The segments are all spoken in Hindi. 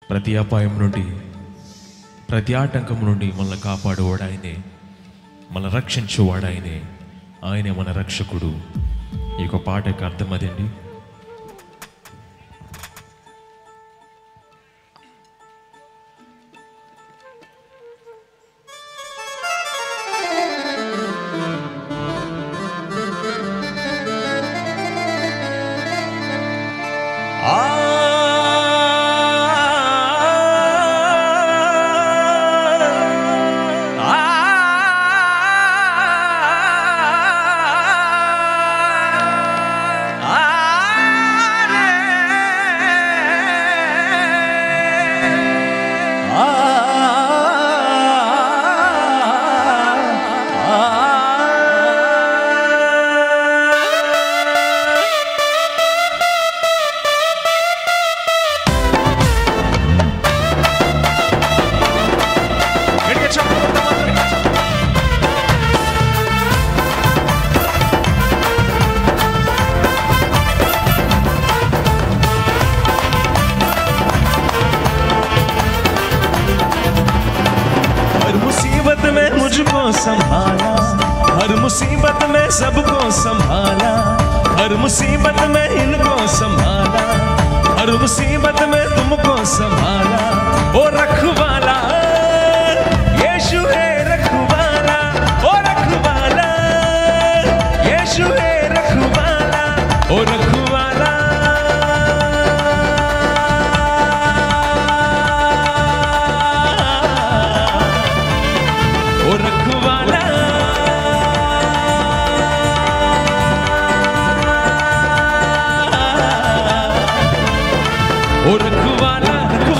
ప్రతి అపాయం నుండి, ప్రతి ఆటంకం నుండి మనల్ని కాపాడువాడు ఆయనే, మనల్ని రక్షించువాడు ఆయనే. ఆయనే మన రక్షకుడు. ఈ యొక్క పాట యొక్క అర్థం అదండి. मुझको संभाला, हर मुसीबत में सबको संभाला, हर मुसीबत में इनको संभाला, हर मुसीबत में तुमको संभाला। ओ रखवाला यीशु है रखवाला, ओ रखवाला यीशु है रखवाला, ओ रखवाला ओ रखवाला ओ रखवाला रखवाला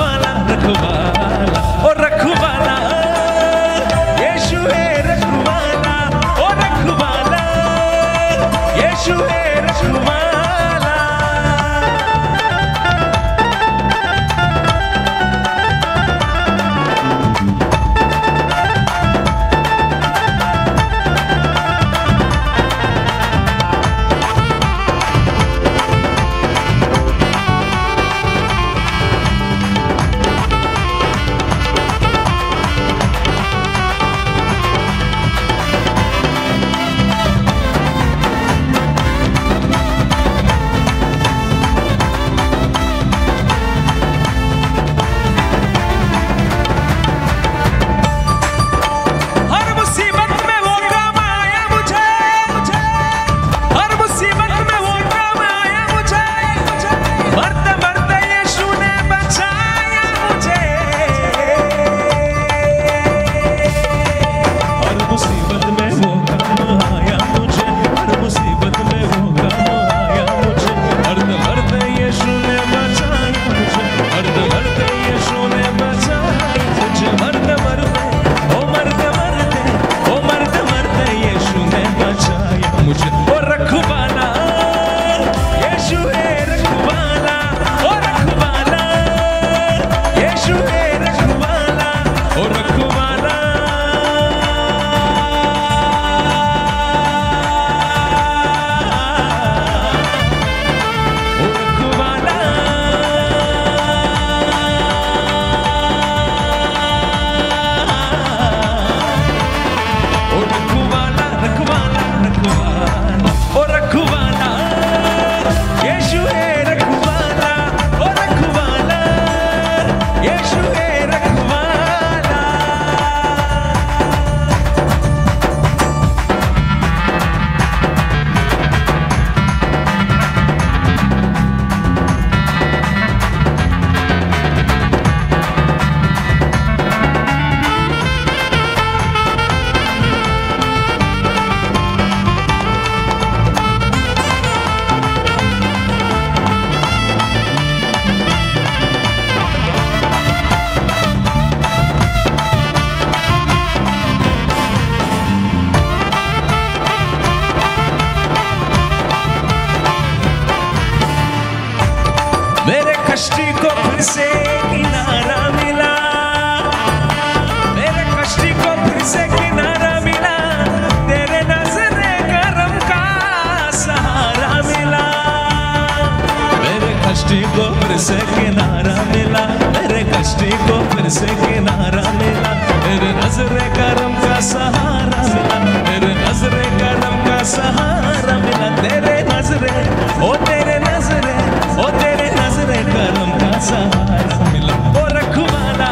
से किनारा मिला, तेरे नजरे करम का सहारा मिला, तेरे नजरे करम का सहारा मिला, तेरे नजरे ओ तेरे नजरे ओ तेरे नजरे करम का सहारा मिला। ओ रखवाला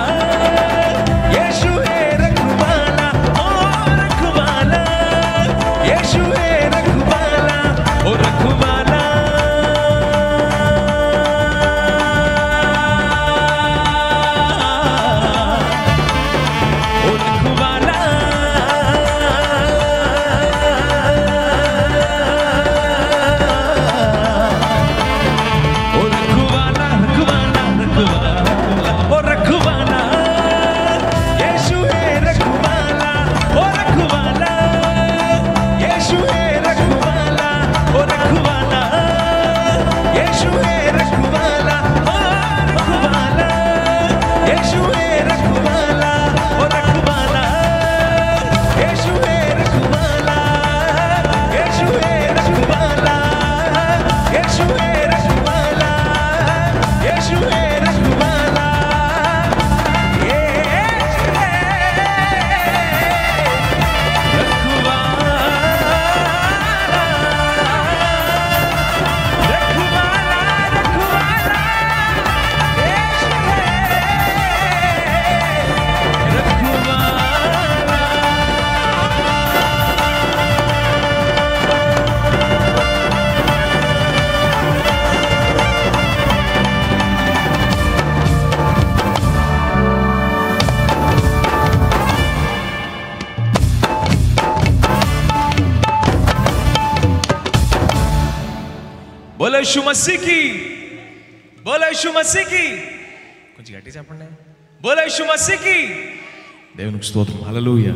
यीशु है रखवाला, ओ रखवाला यीशु है रखवाला, ओ रखवाला ओ रखवाला ओ रखवाला रखवाला रखवाला ओ रखवाला यीशु है रखवाला, ओ रखवाला यीशु है रखवाला, ओ रखवाला यीशु है रखवाला, ओ रखवाला यीशु है रखवाला, ओ रखवाला यीशु है रखवाला, यीशु है रखवाला, यीशु है रखवाला, यीशु है रखवाला, बोलो यीशु मसीह की, बोलो यीशु मसीह की, కొంచెం గట్టిగా చెప్పండి, बोलो यीशु मसीह की। దేవునికి స్తోత్రం, హల్లెలూయా।